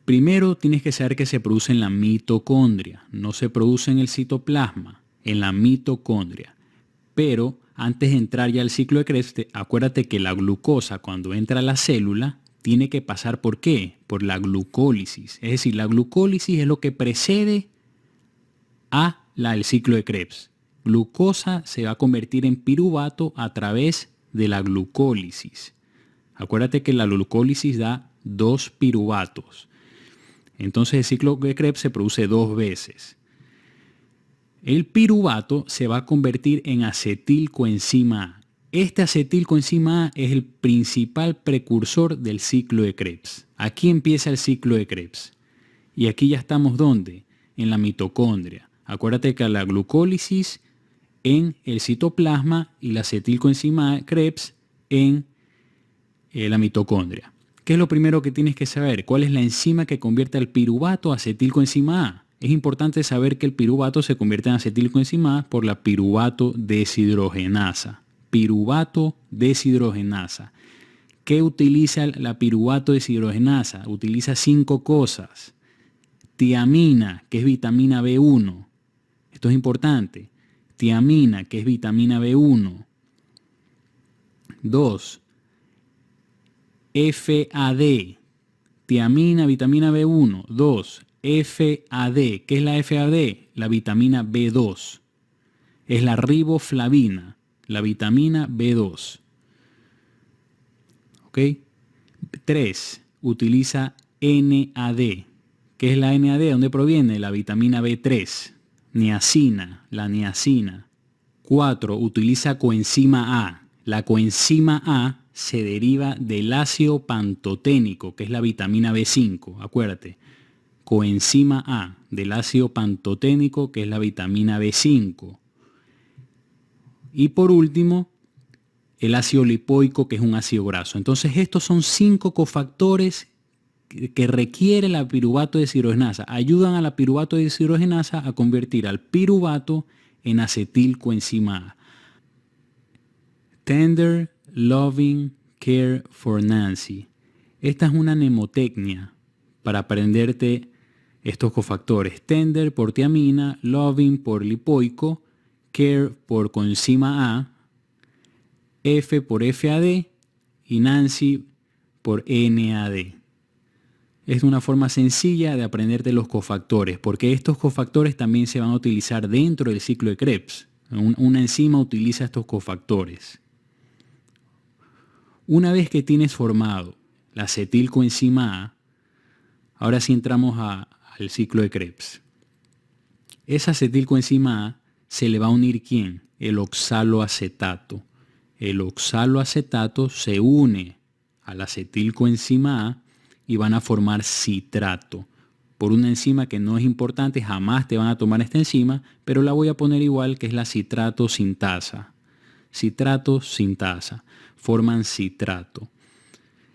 Primero tienes que saber que se produce en la mitocondria, no se produce en el citoplasma, en la mitocondria. Pero antes de entrar ya al ciclo de Krebs, acuérdate que la glucosa cuando entra a la célula tiene que pasar ¿por qué? Por la glucólisis. Es decir, la glucólisis es lo que precede al ciclo de Krebs. Glucosa se va a convertir en piruvato a través de la glucólisis. Acuérdate que la glucólisis da 2 piruvatos. Entonces el ciclo de Krebs se produce 2 veces. El piruvato se va a convertir en acetilcoenzima A. Este acetilcoenzima A es el principal precursor del ciclo de Krebs. Aquí empieza el ciclo de Krebs. Y aquí ya estamos ¿dónde? En la mitocondria. Acuérdate que la glucólisis en el citoplasma y la acetilcoenzima A Krebs en la mitocondria. ¿Qué es lo primero que tienes que saber? ¿Cuál es la enzima que convierte al piruvato a acetilcoenzima A? Es importante saber que el piruvato se convierte en acetilcoenzima A por la piruvato deshidrogenasa. Piruvato deshidrogenasa. ¿Qué utiliza la piruvato deshidrogenasa? Utiliza 5 cosas. Tiamina, que es vitamina B1. Esto es importante. Tiamina, que es vitamina B1. 2. FAD, tiamina, vitamina B1. 2. FAD, ¿qué es la FAD? La vitamina B2. Es la riboflavina, la vitamina B2. ¿Ok? 3. Utiliza NAD. ¿Qué es la NAD? ¿De dónde proviene? La vitamina B3. Niacina, la niacina. 4. Utiliza coenzima A. La coenzima A se deriva del ácido pantoténico, que es la vitamina B5. Acuérdate. Coenzima A, del ácido pantoténico, que es la vitamina B5. Y por último, el ácido lipoico, que es un ácido graso. Entonces estos son 5 cofactores que requiere la piruvato deshidrogenasa. Ayudan a la piruvato deshidrogenasa a convertir al piruvato en acetilcoenzima A. Tender Loving Care for Nancy. Esta es una mnemotecnia para aprenderte estos cofactores. Tender por tiamina, loving por lipoico, care por coenzima A, F por FAD y Nancy por NAD. Es una forma sencilla de aprenderte los cofactores, porque estos cofactores también se van a utilizar dentro del ciclo de Krebs. Una enzima utiliza estos cofactores. Una vez que tienes formado la acetilcoenzima A, ahora sí entramos al ciclo de Krebs. Esa acetilcoenzima A se le va a unir ¿quién? El oxaloacetato. El oxaloacetato se une a la acetilcoenzima A y van a formar citrato. Por una enzima que no es importante, jamás te van a tomar esta enzima, pero la voy a poner igual, que es la citrato sintasa. Citrato sintasa. Forman citrato.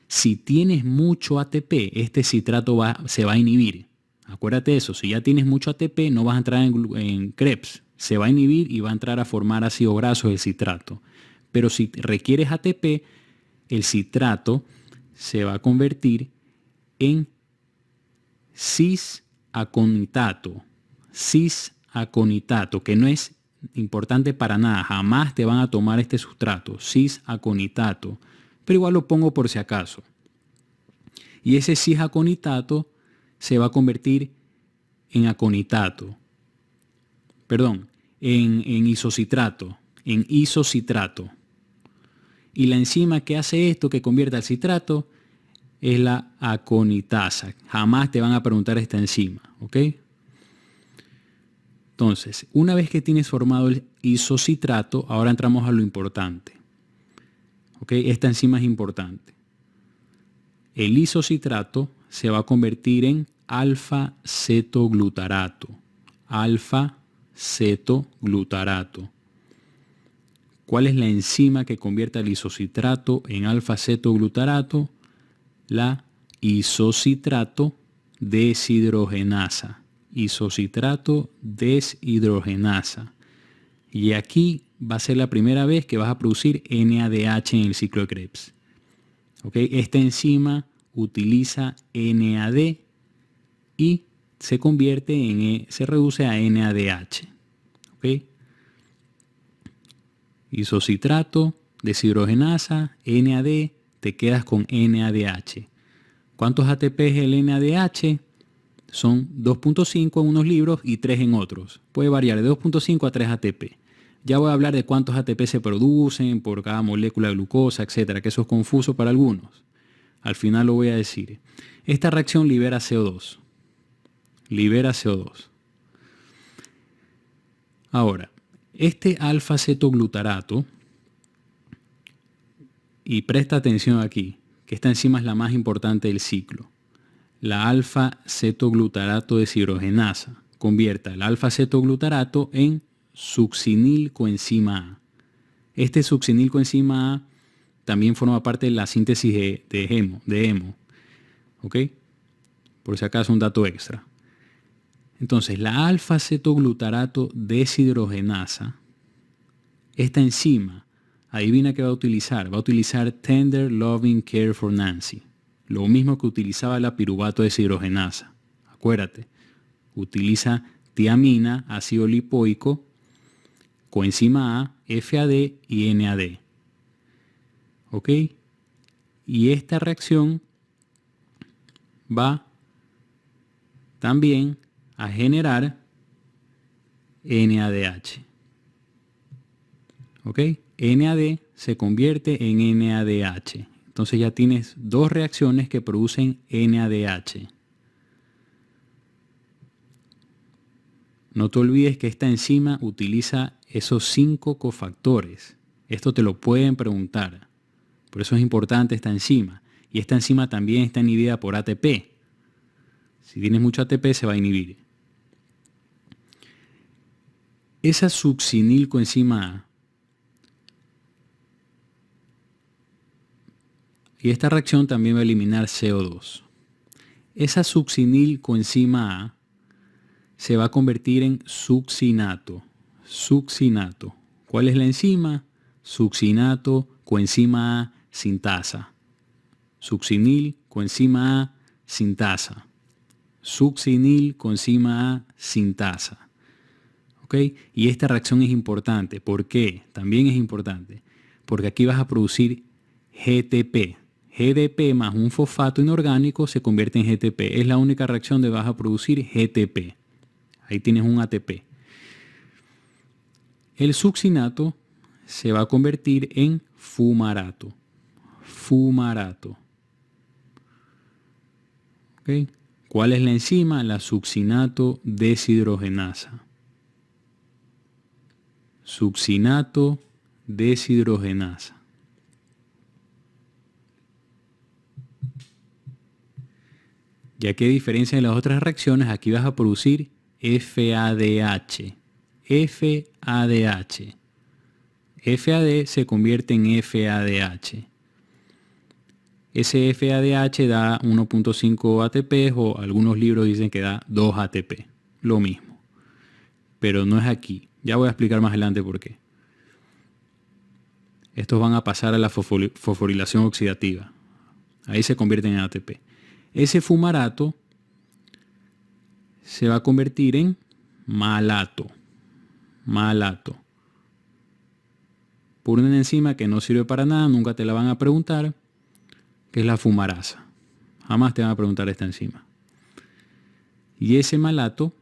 Si tienes mucho ATP, este citrato se va a inhibir. Acuérdate de eso, si ya tienes mucho ATP, no vas a entrar en Krebs. Se va a inhibir y va a entrar a formar ácido graso el citrato. Pero si requieres ATP, el citrato se va a convertir en cis-aconitato. Cis-aconitato, que no es importante para nada. Jamás te van a tomar este sustrato, cis-aconitato. Pero igual lo pongo por si acaso. Y ese cis-aconitato se va a convertir en aconitato. Perdón, en isocitrato. En isocitrato. Y la enzima que hace esto, que convierte al citrato, es la aconitasa. Jamás te van a preguntar esta enzima, ¿ok? Entonces, una vez que tienes formado el isocitrato, ahora entramos a lo importante. ¿Ok? Esta enzima es importante. El isocitrato se va a convertir en alfa-cetoglutarato. Alfa-cetoglutarato. ¿Cuál es la enzima que convierte el isocitrato en alfa-cetoglutarato? La isocitrato deshidrogenasa. Isocitrato deshidrogenasa. Y aquí va a ser la primera vez que vas a producir NADH en el ciclo de Krebs. ¿Okay? Esta enzima utiliza NAD y se se reduce a NADH. ¿Okay? Isocitrato, deshidrogenasa, NAD, te quedas con NADH. ¿Cuántos ATP es el NADH? Son 2.5 en unos libros y 3 en otros. Puede variar de 2.5 a 3 ATP. Ya voy a hablar de cuántos ATP se producen por cada molécula de glucosa, etcétera, que eso es confuso para algunos. Al final lo voy a decir. Esta reacción libera CO2. Libera CO2. Ahora, este alfa-cetoglutarato, y presta atención aquí, que esta enzima es la más importante del ciclo. La alfa-cetoglutarato deshidrogenasa convierte el alfa-cetoglutarato en succinilcoenzima A. Este succinilcoenzima A también forma parte de la síntesis de hemo. ¿Ok? Por si acaso un dato extra. Entonces, la alfa-cetoglutarato deshidrogenasa, esta enzima, adivina qué va a utilizar. Va a utilizar Tender Loving Care for Nancy. Lo mismo que utilizaba la piruvato deshidrogenasa. Acuérdate, utiliza tiamina, ácido lipoico, coenzima A, FAD y NAD. ¿Ok? Y esta reacción va también a generar NADH. ¿Ok? NAD se convierte en NADH. Entonces ya tienes dos reacciones que producen NADH. No te olvides que esta enzima utiliza esos 5 cofactores. Esto te lo pueden preguntar. Por eso es importante esta enzima. Y esta enzima también está inhibida por ATP. Si tienes mucho ATP se va a inhibir. Esa succinilcoenzima A, y esta reacción también va a eliminar CO2. Esa succinilcoenzima A se va a convertir en succinato. Succinato. ¿Cuál es la enzima? Succinato, coenzima A, sintasa. Succinil, coenzima A, sintasa. Succinil, coenzima A, sintasa. ¿Ok? Y esta reacción es importante. ¿Por qué? También es importante. Porque aquí vas a producir GTP. GDP más un fosfato inorgánico se convierte en GTP. Es la única reacción donde vas a producir GTP. Ahí tienes un ATP. El succinato se va a convertir en fumarato. Fumarato. ¿Okay? ¿Cuál es la enzima? La succinato deshidrogenasa. Succinato deshidrogenasa. Ya que a diferencia de las otras reacciones, aquí vas a producir FADH. FADH. FAD se convierte en FADH. Ese FADH da 1.5 ATP o algunos libros dicen que da 2 ATP. Lo mismo. Pero no es aquí. Ya voy a explicar más adelante por qué. Estos van a pasar a la fosforilación oxidativa. Ahí se convierten en ATP. Ese fumarato se va a convertir en malato. Malato. Por una enzima que no sirve para nada, nunca te la van a preguntar, que es la fumarasa. Jamás te van a preguntar esta enzima. Y ese malato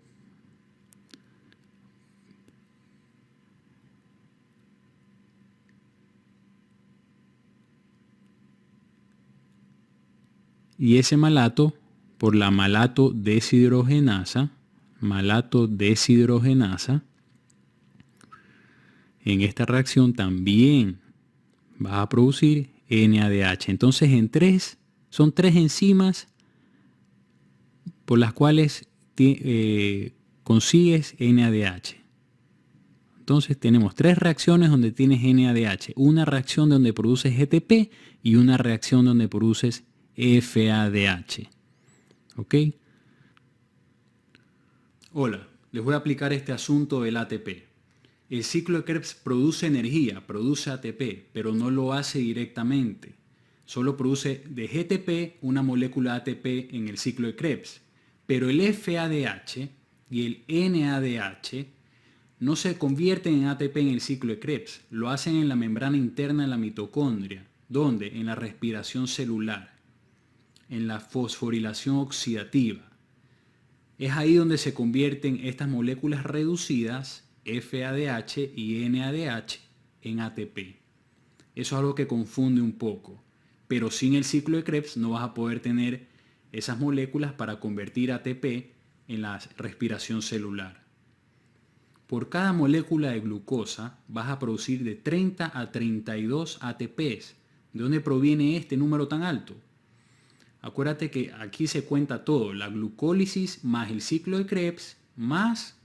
por la malato deshidrogenasa, en esta reacción también vas a producir NADH. Entonces son tres enzimas por las cuales consigues NADH. Entonces tenemos 3 reacciones donde tienes NADH. Una reacción donde produces GTP y una reacción donde produces FADH. ¿Ok? Hola, les voy a aplicar este asunto del ATP. El ciclo de Krebs produce energía, produce ATP, pero no lo hace directamente. Solo produce de GTP una molécula ATP en el ciclo de Krebs. Pero el FADH y el NADH no se convierten en ATP en el ciclo de Krebs. Lo hacen en la membrana interna de la mitocondria. ¿Dónde? En la respiración celular, en la fosforilación oxidativa. Es ahí donde se convierten estas moléculas reducidas, FADH y NADH, en ATP. Eso es algo que confunde un poco. Pero sin el ciclo de Krebs no vas a poder tener esas moléculas para convertir ATP en la respiración celular. Por cada molécula de glucosa vas a producir de 30 a 32 ATPs. ¿De dónde proviene este número tan alto? Acuérdate que aquí se cuenta todo, la glucólisis más el ciclo de Krebs más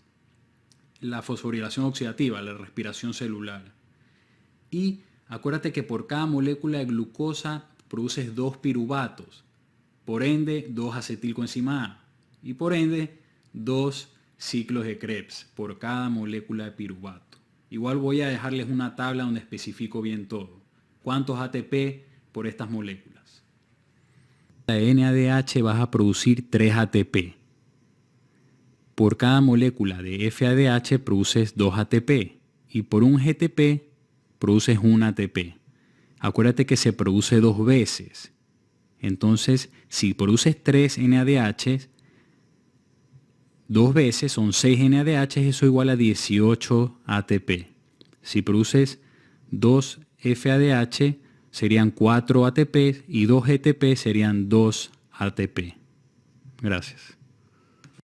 la fosforilación oxidativa, la respiración celular. Y acuérdate que por cada molécula de glucosa produces 2 piruvatos, por ende 2 acetilcoenzima A y por ende 2 ciclos de Krebs por cada molécula de piruvato. Igual voy a dejarles una tabla donde especifico bien todo. ¿Cuántos ATP por estas moléculas? La NADH vas a producir 3 ATP. Por cada molécula de FADH produces 2 ATP y por un GTP produces 1 ATP. Acuérdate que se produce 2 veces. Entonces, si produces 3 NADH, 2 veces son 6 NADH, eso igual a 18 ATP. Si produces 2 FADH, serían 4 ATP y 2 GTP serían 2 ATP. Gracias.